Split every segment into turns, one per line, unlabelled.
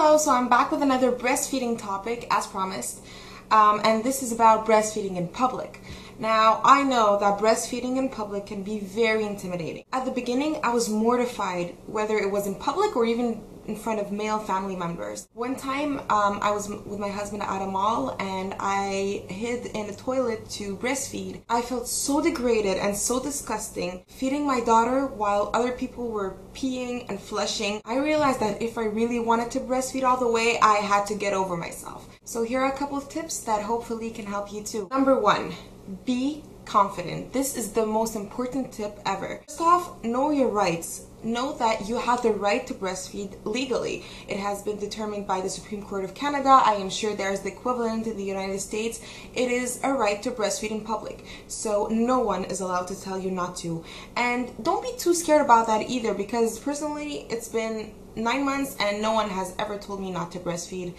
Hello, so I'm back with another breastfeeding topic as promised, and this is about breastfeeding in public. Now, I know that breastfeeding in public can be very intimidating. At the beginning, I was mortified, whether it was in public or even in front of male family members. One time, I was with my husband at a mall and I hid in a toilet to breastfeed. I felt so degraded and so disgusting feeding my daughter while other people were peeing and flushing. I realized that if I really wanted to breastfeed all the way, I had to get over myself. So here are a couple of tips that hopefully can help you too. Number one, be confident. This is the most important tip ever. First off, know your rights. Know that you have the right to breastfeed legally. It has been determined by the Supreme Court of Canada. I am sure there is the equivalent in the United States. It is a right to breastfeed in public. So no one is allowed to tell you not to. And don't be too scared about that either, because personally it's been 9 months and no one has ever told me not to breastfeed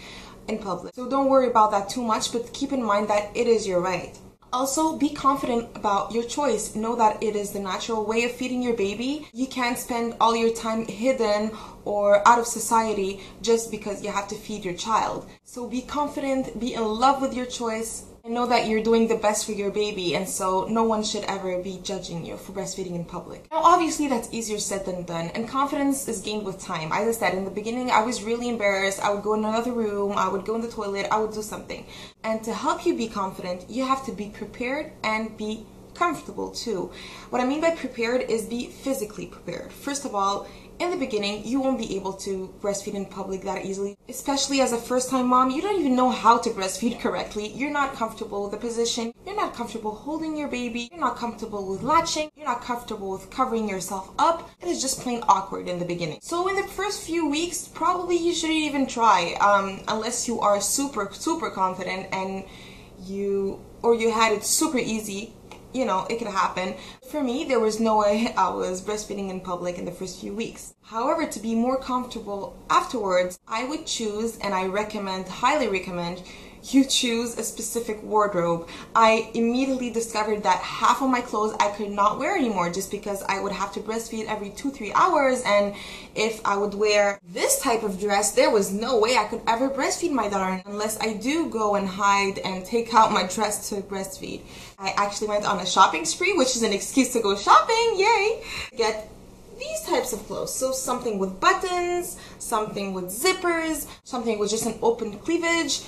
in public. So don't worry about that too much, but keep in mind that it is your right. Also, be confident about your choice. Know that it is the natural way of feeding your baby. You can't spend all your time hidden or out of society just because you have to feed your child. So be confident, be in love with your choice, and know that you're doing the best for your baby, and so no one should ever be judging you for breastfeeding in public. Now obviously that's easier said than done, and confidence is gained with time. As I said, in the beginning I was really embarrassed. I would go in another room, I would go in the toilet, I would do something. And to help you be confident, you have to be prepared and be comfortable too. What I mean by prepared is be physically prepared. First of all, in the beginning, you won't be able to breastfeed in public that easily. Especially as a first-time mom, you don't even know how to breastfeed correctly. You're not comfortable with the position. You're not comfortable holding your baby. You're not comfortable with latching. You're not comfortable with covering yourself up. It is just plain awkward in the beginning. So in the first few weeks, probably you shouldn't even try, unless you are super confident and you had it super easy. You know, it could happen. For me, there was no way I was breastfeeding in public in the first few weeks. However, to be more comfortable afterwards, I would choose, and I recommend, highly recommend, you choose a specific wardrobe. I immediately discovered that half of my clothes I could not wear anymore just because I would have to breastfeed every 2-3 hours, and if I would wear this type of dress, there was no way I could ever breastfeed my daughter unless I do go and hide and take out my dress to breastfeed. I actually went on a shopping spree, which is an excuse to go shopping, yay! Get these types of clothes. So something with buttons, something with zippers, something with just an open cleavage,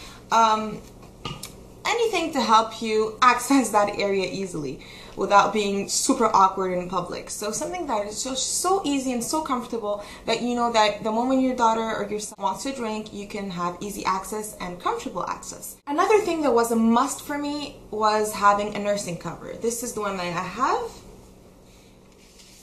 anything to help you access that area easily without being super awkward in public. So something that is just so easy and so comfortable that you know that the moment your daughter or your son wants to drink, you can have easy access and comfortable access. Another thing that was a must for me was having a nursing cover. This is the one that I have.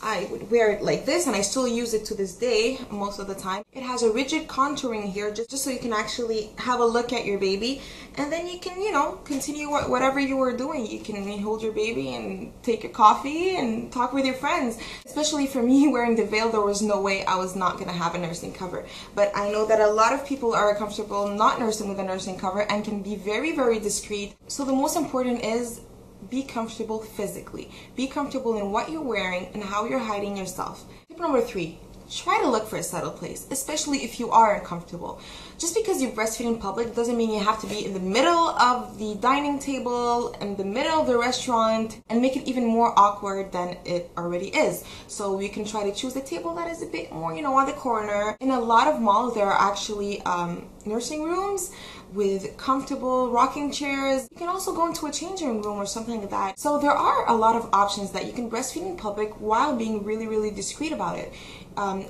I would wear it like this, and I still use it to this day most of the time. It has a rigid contouring here just so you can actually have a look at your baby, and then you can, you know, continue whatever you were doing. You can hold your baby and take a coffee and talk with your friends. Especially for me, wearing the veil, there was no way I was not going to have a nursing cover. But I know that a lot of people are comfortable not nursing with a nursing cover and can be very discreet. So the most important is be comfortable physically. Be comfortable in what you're wearing and how you're hiding yourself. Tip number 3, try to look for a settled place, especially if you are uncomfortable. Just because you breastfeed in public doesn't mean you have to be in the middle of the dining table, in the middle of the restaurant, and make it even more awkward than it already is. So you can try to choose a table that is a bit more, you know, on the corner. In a lot of malls, there are actually nursing rooms with comfortable rocking chairs. You can also go into a changing room or something like that. So there are a lot of options that you can breastfeed in public while being really discreet about it.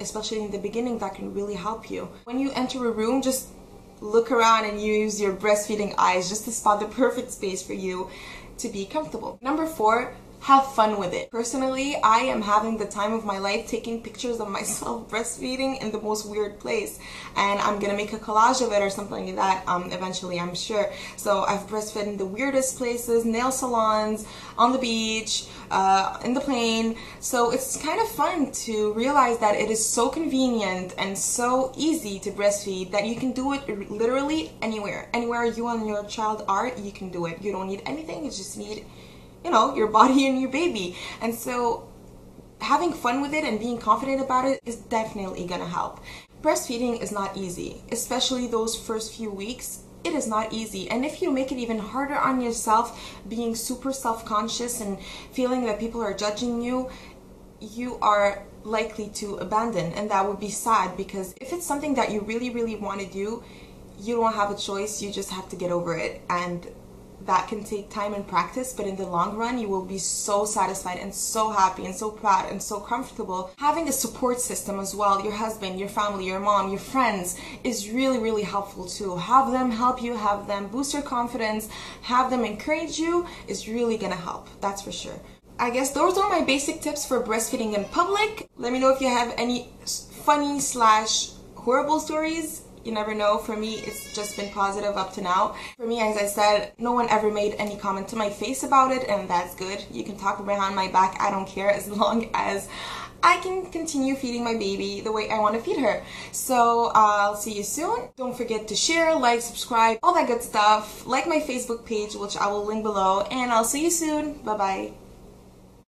Especially in the beginning, that can really help you. When you enter a room, just look around and use your breastfeeding eyes just to spot the perfect space for you to be comfortable. Number 4, have fun with it. Personally, I am having the time of my life taking pictures of myself breastfeeding in the most weird place, and I'm gonna make a collage of it or something like that eventually, I'm sure. So I've breastfed in the weirdest places, nail salons, on the beach, in the plane. So it's kind of fun to realize that it is so convenient and so easy to breastfeed that you can do it literally anywhere. Anywhere you and your child are, you can do it. You don't need anything, you just need, you know, your body and your baby. And so having fun with it and being confident about it is definitely gonna help. Breastfeeding is not easy, especially those first few weeks. It is not easy, and if you make it even harder on yourself, being super self-conscious and feeling that people are judging you, you are likely to abandon, and that would be sad, because if it's something that you really want to do, you don't have a choice. You just have to get over it, and that can take time and practice, but in the long run you will be so satisfied and so happy and so proud and so comfortable. Having a support system as well, your husband, your family, your mom, your friends, is really helpful too. Have them help you, have them boost your confidence, have them encourage you, is really gonna help, that's for sure. I guess those are my basic tips for breastfeeding in public. Let me know if you have any funny / horrible stories. You never know. For me, it's just been positive up to now. For me, as I said, no one ever made any comment to my face about it, and that's good. You can talk behind my back, I don't care, as long as I can continue feeding my baby the way I want to feed her. So I'll see you soon. Don't forget to share, like, subscribe, all that good stuff. Like my Facebook page, which I will link below, and I'll see you soon. Bye bye.